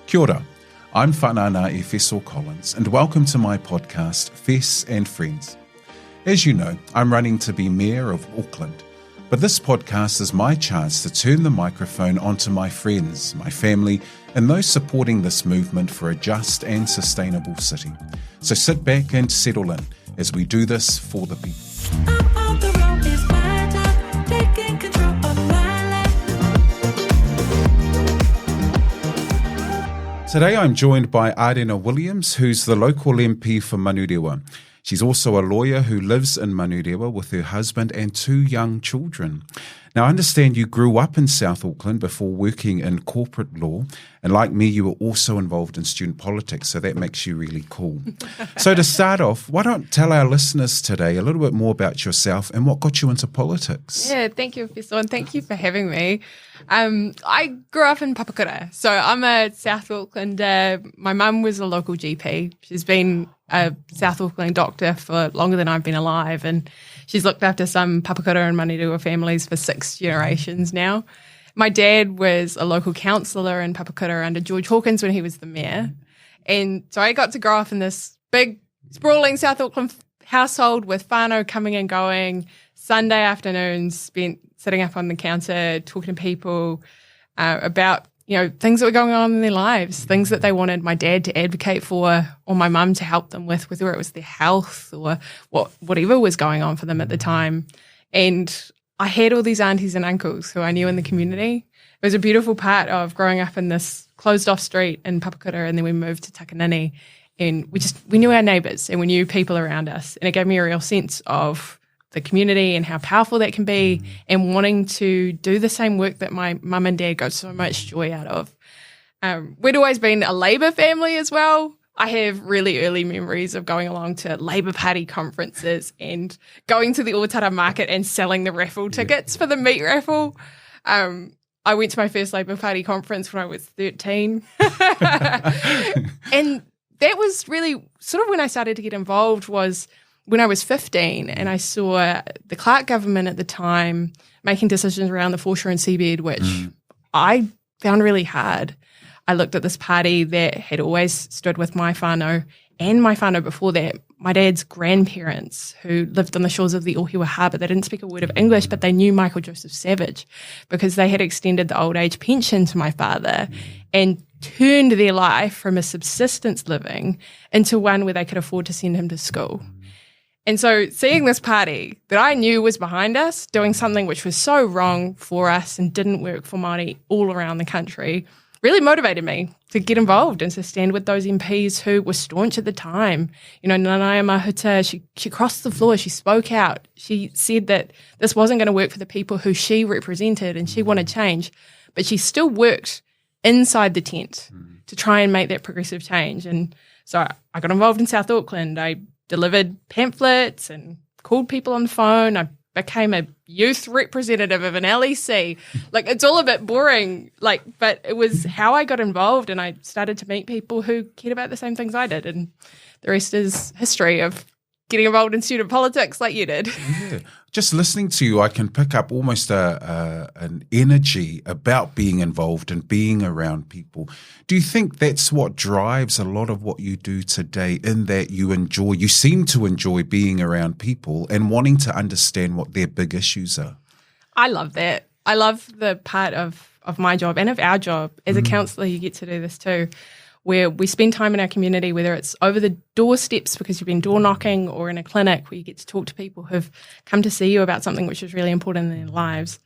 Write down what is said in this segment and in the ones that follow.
Kia ora, I'm whanana Efeso Collins and welcome to my podcast, Fes and Friends. As you know, I'm running to be Mayor of Auckland, but this podcast is my chance to turn the microphone onto my friends, my family, and those supporting this movement for a just and sustainable city. So sit back and settle in as we do this for the people. Today I'm joined by Arena Williams, who's the local MP for Manurewa. She's also a lawyer who lives in Manurewa with her husband and 2 young children. Now, I understand you grew up in South Auckland before working in corporate law, and like me, you were also involved in student politics, so that makes you really cool. So to start off, why don't tell our listeners today a little bit more about yourself and what got you into politics? Yeah, thank you, Efeso, and thank you for having me. I grew up in Papakura, so I'm a South Aucklander. My mum was a local GP. She's been a South Auckland doctor for longer than I've been alive, and she's looked after some Papakura and Manurewa families for 6 generations now. My dad was a local councillor in Papakura under George Hawkins when he was the mayor, and so I got to grow up in this big, sprawling South Auckland household with whānau coming and going, Sunday afternoons spent sitting up on the counter talking to people about things that were going on in their lives, things that they wanted my dad to advocate for or my mum to help them with, whether it was their health or whatever was going on for them at the time. And I had all these aunties and uncles who I knew in the community. It was a beautiful part of growing up in this closed-off street in Papakura, and then we moved to Takanini, and we knew our neighbours and we knew people around us, and it gave me a real sense of the community and how powerful that can be, and wanting to do the same work that my mum and dad got so much joy out of. We'd always been a Labour family as well. I have really early memories of going along to Labour Party conferences and going to the Otara market and selling the raffle tickets for the meat raffle. I went to my first Labour Party conference when I was 13. And that was really sort of when I started to get involved, was when I was 15, and I saw the Clark government at the time making decisions around the foreshore and seabed, which I found really hard. I looked at this party that had always stood with my whānau and my whānau before that, my dad's grandparents who lived on the shores of the Ohiwa Harbour. They didn't speak a word of English, but they knew Michael Joseph Savage because they had extended the old age pension to my father and turned their life from a subsistence living into one where they could afford to send him to school. And so seeing this party that I knew was behind us doing something which was so wrong for us and didn't work for Māori all around the country really motivated me to get involved and to stand with those MPs who were staunch at the time. Nanaia Mahuta, she crossed the floor, she spoke out. She said that this wasn't going to work for the people who she represented and she wanted change, but she still worked inside the tent to try and make that progressive change. And so I got involved in South Auckland. I delivered pamphlets and called people on the phone. I became a youth representative of an LEC. It's all a bit boring, but it was how I got involved, and I started to meet people who cared about the same things I did, and the rest is history of getting involved in student politics like you did. Yeah. Just listening to you, I can pick up almost an energy about being involved and being around people. Do you think that's what drives a lot of what you do today, in that you seem to enjoy being around people and wanting to understand what their big issues are? I love that. I love the part of my job and of our job. As a counsellor, you get to do this too, where we spend time in our community, whether it's over the doorsteps because you've been door knocking, or in a clinic where you get to talk to people who've come to see you about something which is really important in their lives.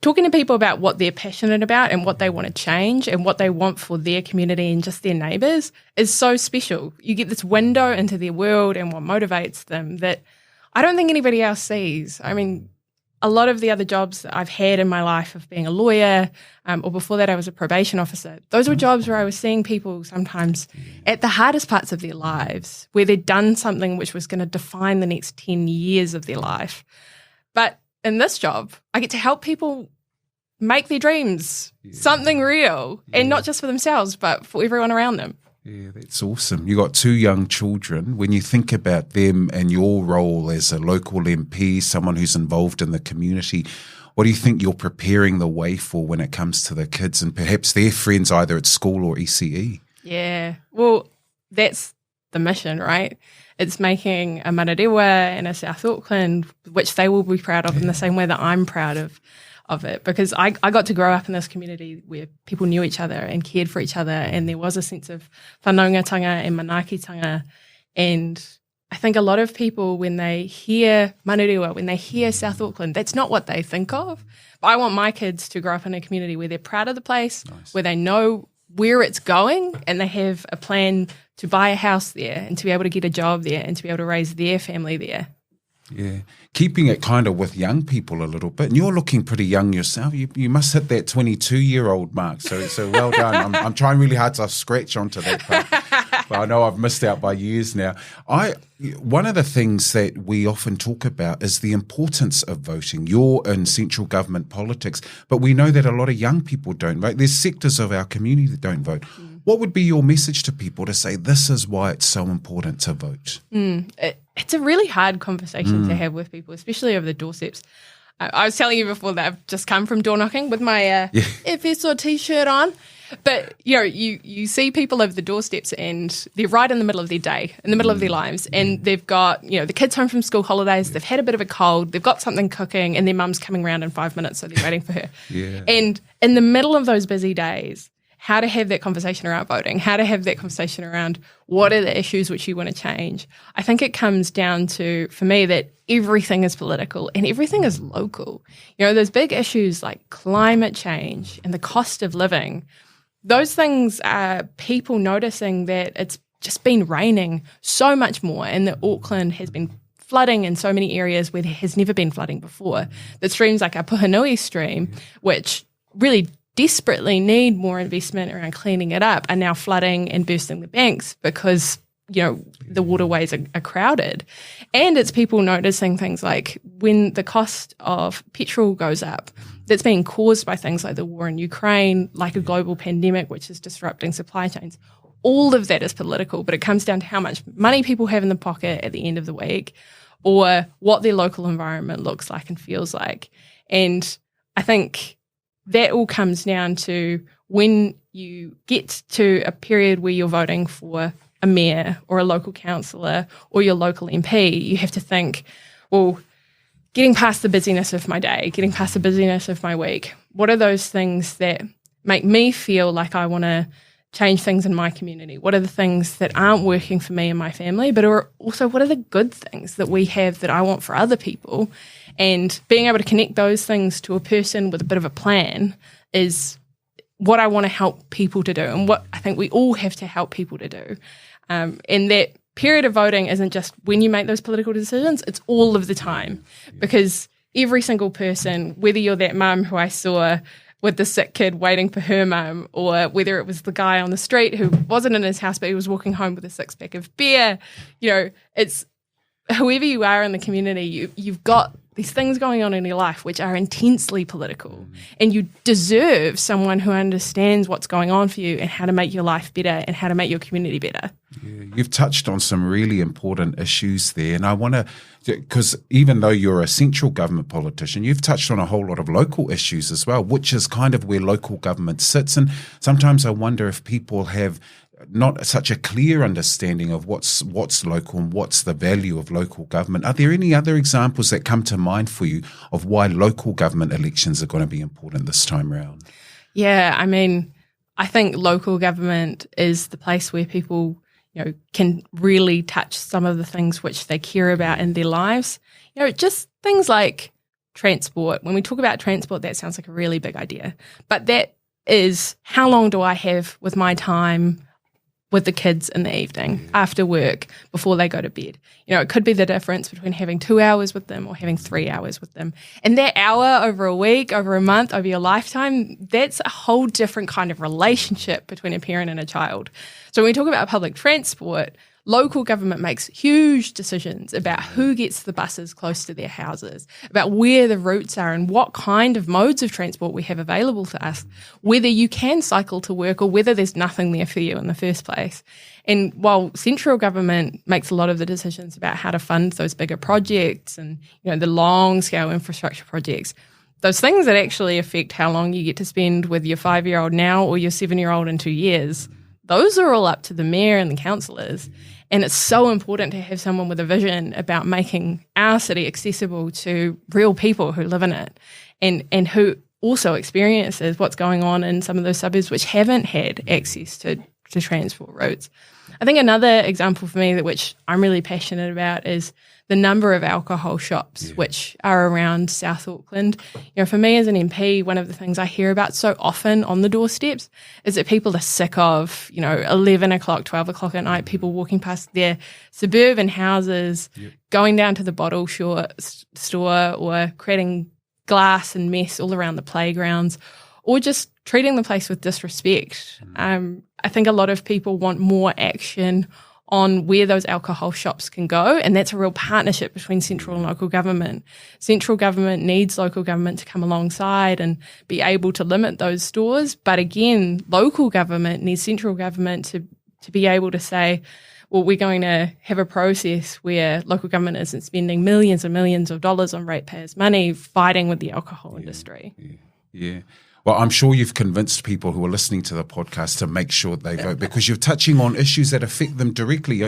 Talking to people about what they're passionate about and what they want to change and what they want for their community and just their neighbours is so special. You get this window into their world and what motivates them that I don't think anybody else sees. I mean, a lot of the other jobs that I've had in my life of being a lawyer, or before that I was a probation officer, those were jobs where I was seeing people sometimes at the hardest parts of their lives, where they'd done something which was going to define the next 10 years of their life. But in this job, I get to help people make their dreams something real, and not just for themselves, but for everyone around them. Yeah, that's awesome. You got 2 young children. When you think about them and your role as a local MP, someone who's involved in the community, what do you think you're preparing the way for when it comes to the kids and perhaps their friends either at school or ECE? Yeah, well, that's the mission, right? It's making a Manurewa and a South Auckland, which they will be proud of in the same way that I'm proud of it, because I got to grow up in this community where people knew each other and cared for each other, and there was a sense of whanaungatanga and manaakitanga. And I think a lot of people, when they hear Manurewa, when they hear South Auckland, that's not what they think of. But I want my kids to grow up in a community where they're proud of the place, where they know where it's going, and they have a plan to buy a house there and to be able to get a job there and to be able to raise their family there. Yeah, keeping it kind of with young people a little bit. And you're looking pretty young yourself. You must hit that 22-year-old mark. So well done. I'm trying really hard to scratch onto that part. But I know I've missed out by years now. One of the things that we often talk about is the importance of voting. You're in central government politics, but we know that a lot of young people don't vote. There's sectors of our community that don't vote. What would be your message to people to say this is why it's so important to vote? It's a really hard conversation to have with people, especially over the doorsteps. I was telling you before that I've just come from door knocking with my Efeso t-shirt on. But, you see people over the doorsteps and they're right in the middle of their day, in the middle of their lives, and they've got, the kids home from school holidays, they've had a bit of a cold, they've got something cooking, and their mum's coming around in 5 minutes, so they're waiting for her. Yeah. And in the middle of those busy days, how to have that conversation around voting, how to have that conversation around what are the issues which you want to change. I think it comes down to, for me, that everything is political and everything is local. Those big issues like climate change and the cost of living, those things are people noticing that it's just been raining so much more and that Auckland has been flooding in so many areas where there has never been flooding before. The streams like our Puhanui stream, which really desperately need more investment around cleaning it up, are now flooding and bursting the banks because, the waterways are crowded. And it's people noticing things like when the cost of petrol goes up, that's being caused by things like the war in Ukraine, like a global pandemic, which is disrupting supply chains. All of that is political, but it comes down to how much money people have in the pocket at the end of the week or what their local environment looks like and feels like. And I think that all comes down to when you get to a period where you're voting for a mayor or a local councillor or your local MP, you have to think, well, getting past the busyness of my day, getting past the busyness of my week, what are those things that make me feel like I want to change things in my community? What are the things that aren't working for me and my family, but also what are the good things that we have that I want for other people? And being able to connect those things to a person with a bit of a plan is what I want to help people to do and what I think we all have to help people to do. And that period of voting isn't just when you make those political decisions, it's all of the time. Because every single person, whether you're that mum who I saw with the sick kid waiting for her mum, or whether it was the guy on the street who wasn't in his house but he was walking home with a six-pack of beer, it's whoever you are in the community, you've got these things going on in your life which are intensely political, and you deserve someone who understands what's going on for you and how to make your life better and how to make your community better. Yeah, you've touched on some really important issues there, and I want to, because even though you're a central government politician, you've touched on a whole lot of local issues as well, which is kind of where local government sits. And sometimes I wonder if people have not such a clear understanding of what's local and what's the value of local government. Are there any other examples that come to mind for you of why local government elections are going to be important this time around? Yeah, I think local government is the place where people, can really touch some of the things which they care about in their lives. Just things like transport. When we talk about transport, that sounds like a really big idea. But that is, how long do I have with my time with the kids in the evening after work before they go to bed? It could be the difference between having 2 hours with them or having 3 hours with them. And that hour over a week, over a month, over your lifetime, that's a whole different kind of relationship between a parent and a child. So when we talk about public transport, local government makes huge decisions about who gets the buses close to their houses, about where the routes are and what kind of modes of transport we have available to us, whether you can cycle to work or whether there's nothing there for you in the first place. And while central government makes a lot of the decisions about how to fund those bigger projects and, the long-scale infrastructure projects, those things that actually affect how long you get to spend with your 5-year-old now or your 7-year-old in 2 years, those are all up to the mayor and the councillors. And it's so important to have someone with a vision about making our city accessible to real people who live in it and who also experiences what's going on in some of those suburbs which haven't had access to transport routes. I think another example for me which I'm really passionate about is the number of alcohol shops which are around South Auckland. For me as an MP, one of the things I hear about so often on the doorsteps is that people are sick of, 11 o'clock, 12 o'clock at night, people walking past their suburban houses, going down to the bottle store or creating glass and mess all around the playgrounds, or just treating the place with disrespect. I think a lot of people want more action on where those alcohol shops can go, and that's a real partnership between central and local government. Central government needs local government to come alongside and be able to limit those stores, but again, local government needs central government to be able to say, well, we're going to have a process where local government isn't spending millions and millions of dollars on ratepayers' money fighting with the alcohol industry. Yeah. Well, I'm sure you've convinced people who are listening to the podcast to make sure they vote because you're touching on issues that affect them directly.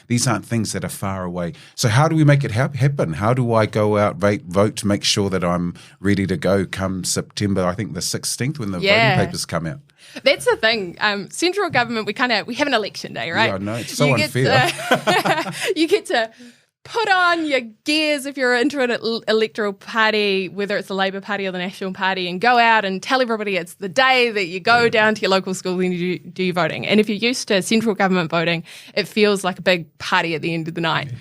These aren't things that are far away. So how do we make it happen? How do I go out, vote to make sure that I'm ready to go come September, I think the 16th, when the voting papers come out? That's the thing. Central government, we have an election day, right? Yeah, I know. It's so unfair. You get to put on your gears if you're into an electoral party, whether it's the Labour Party or the National Party, and go out and tell everybody it's the day that you go down to your local school and you do your voting. And if you're used to central government voting, it feels like a big party at the end of the night.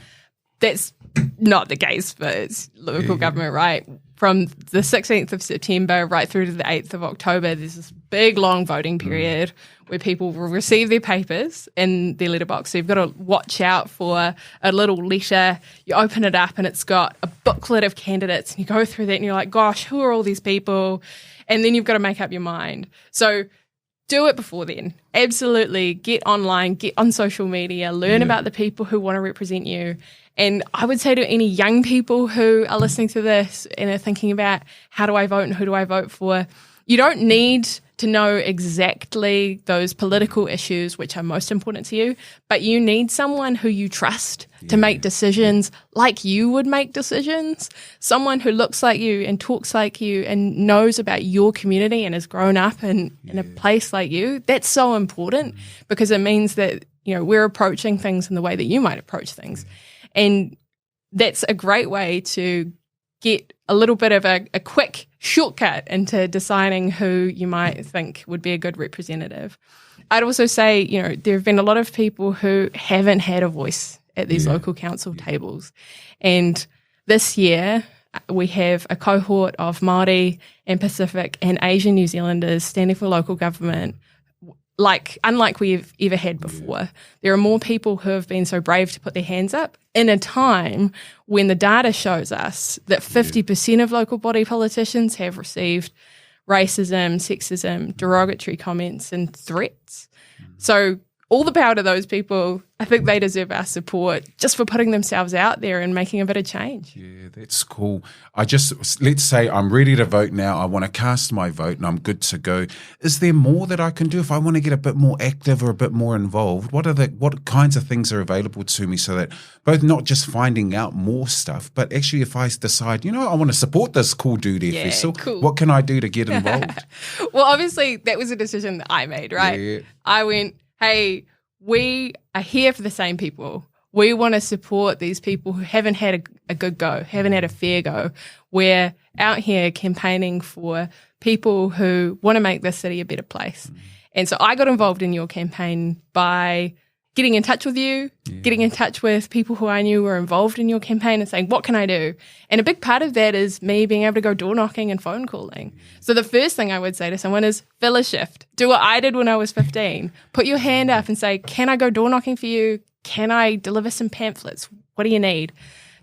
That's not the case for local government, right? From the 16th of September right through to the 8th of October, there's this big, long voting period where people will receive their papers in their letterbox. So you've got to watch out for a little letter. You open it up and it's got a booklet of candidates and you go through that and you're like, gosh, who are all these people? And then you've got to make up your mind. So do it before then. Absolutely. Get online, get on social media, learn about the people who want to represent you. And I would say to any young people who are listening to this and are thinking about how do I vote and who do I vote for, you don't need to know exactly those political issues which are most important to you, but you need someone who you trust to make decisions like you would make decisions, someone who looks like you and talks like you and knows about your community and has grown up in a place like you. That's so important because it means that we're approaching things in the way that you might approach things. And that's a great way to get a little bit of a quick shortcut into deciding who you might think would be a good representative. I'd also say, there have been a lot of people who haven't had a voice at these local council tables. And this year, we have a cohort of Māori and Pacific and Asian New Zealanders standing for local government unlike we've ever had before. There are more people who have been so brave to put their hands up in a time when the data shows us that 50% of local body politicians have received racism, sexism, derogatory comments and threats. So all the power to those people. I think they deserve our support just for putting themselves out there and making a bit of change. Yeah, that's cool. Let's say I'm ready to vote now. I want to cast my vote and I'm good to go. Is there more that I can do if I want to get a bit more active or a bit more involved? What kinds of things are available to me so that both not just finding out more stuff, but actually if I decide, I want to support this cool dude, Efeso, cool. What can I do to get involved? Well, obviously that was a decision that I made, right? Yeah. I went, hey, we are here for the same people. We want to support these people who haven't had a good go, haven't had a fair go. We're out here campaigning for people who want to make this city a better place. And so I got involved in your campaign by getting in touch with you, getting in touch with people who I knew were involved in your campaign and saying, what can I do? And a big part of that is me being able to go door knocking and phone calling. So the first thing I would say to someone is fill a shift. Do what I did when I was 15. Put your hand up and say, can I go door knocking for you? Can I deliver some pamphlets? What do you need?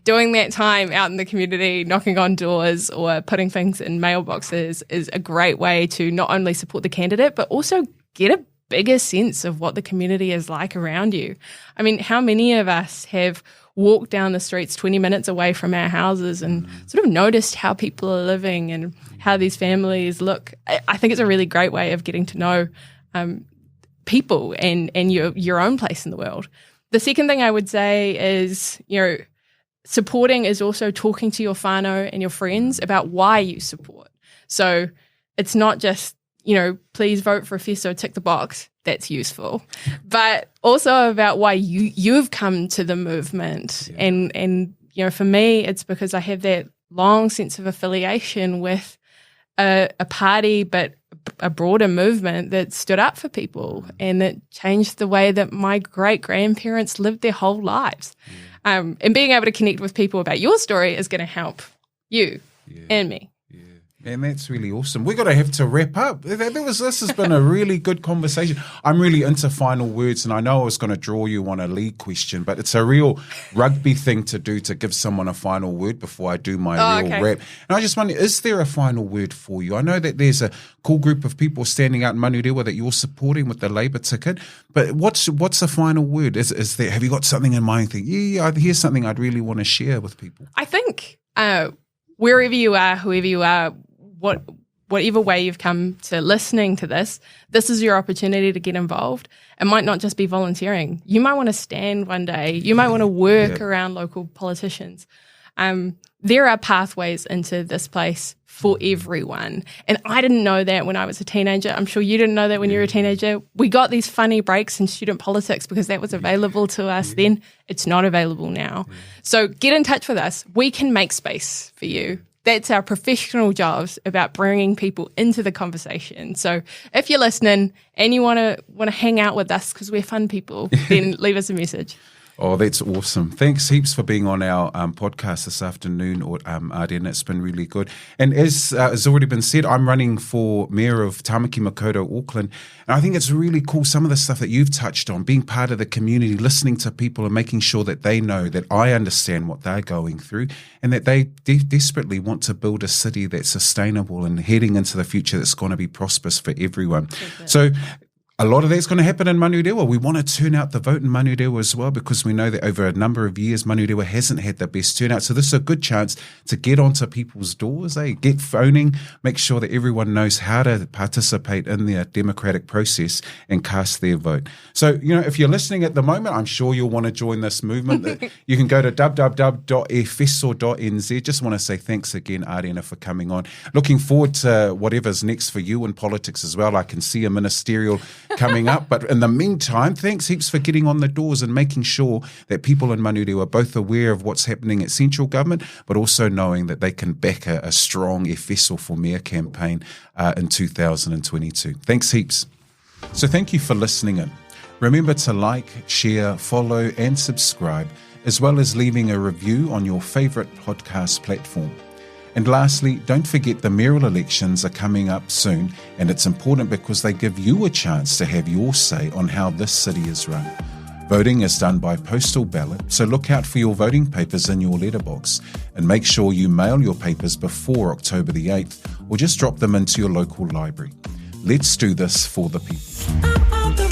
Doing that time out in the community, knocking on doors or putting things in mailboxes is a great way to not only support the candidate, but also get a bigger sense of what the community is like around you. I mean, how many of us have walked down the streets 20 minutes away from our houses and sort of noticed how people are living and how these families look? I think it's a really great way of getting to know people and your own place in the world. The second thing I would say is, supporting is also talking to your whānau and your friends about why you support. So it's not just, please vote for Efeso, tick the box. That's useful. But also about why you've come to the movement. Yeah. And for me, it's because I have that long sense of affiliation with a party, but a broader movement that stood up for people and that changed the way that my great-grandparents lived their whole lives. And being able to connect with people about your story is going to help you and me. And that's really awesome. We're going to have to wrap up. This has been a really good conversation. I'm really into final words, and I know I was going to draw you on a league question, but it's a real rugby thing to do, to give someone a final word before I do my real wrap. And I just wonder, is there a final word for you? I know that there's a cool group of people standing out in Manurewa that you're supporting with the Labour ticket, but what's the final word? Is there? Have you got something in mind? Here's something I'd really want to share with people. I think wherever you are, whoever you are, whatever way you've come to listening to this is your opportunity to get involved. It might not just be volunteering. You might want to stand one day. You might want to work around local politicians. There are pathways into this place for everyone. And I didn't know that when I was a teenager. I'm sure you didn't know that when you were a teenager. We got these funny breaks in student politics because that was available to us then. It's not available now. So get in touch with us. We can make space for you. That's our professional jobs, about bringing people into the conversation. So if you're listening and you want to hang out with us because we're fun people, then leave us a message. Oh, that's awesome. Thanks heaps for being on our podcast this afternoon, Ardena. It's been really good. And as has already been said, I'm running for Mayor of Tamaki Makaurau, Auckland. And I think it's really cool, some of the stuff that you've touched on, being part of the community, listening to people and making sure that they know that I understand what they're going through and that they desperately want to build a city that's sustainable and heading into the future that's going to be prosperous for everyone. So a lot of that's going to happen in Manurewa. We want to turn out the vote in Manurewa as well, because we know that over a number of years, Manurewa hasn't had the best turnout. So this is a good chance to get onto people's doors, get phoning, make sure that everyone knows how to participate in their democratic process and cast their vote. So, if you're listening at the moment, I'm sure you'll want to join this movement. You can go to www.efeso.nz. Just want to say thanks again, Ardena, for coming on. Looking forward to whatever's next for you in politics as well. I can see a ministerial coming up. But in the meantime, thanks heaps for getting on the doors and making sure that people in Manurewa are both aware of what's happening at central government, but also knowing that they can back a strong Efeso for Mayor campaign in 2022. Thanks heaps. So thank you for listening in. Remember to like, share, follow and subscribe, as well as leaving a review on your favourite podcast platform. And lastly, don't forget the mayoral elections are coming up soon, and it's important because they give you a chance to have your say on how this city is run. Voting is done by postal ballot, so look out for your voting papers in your letterbox and make sure you mail your papers before October the 8th or just drop them into your local library. Let's do this for the people.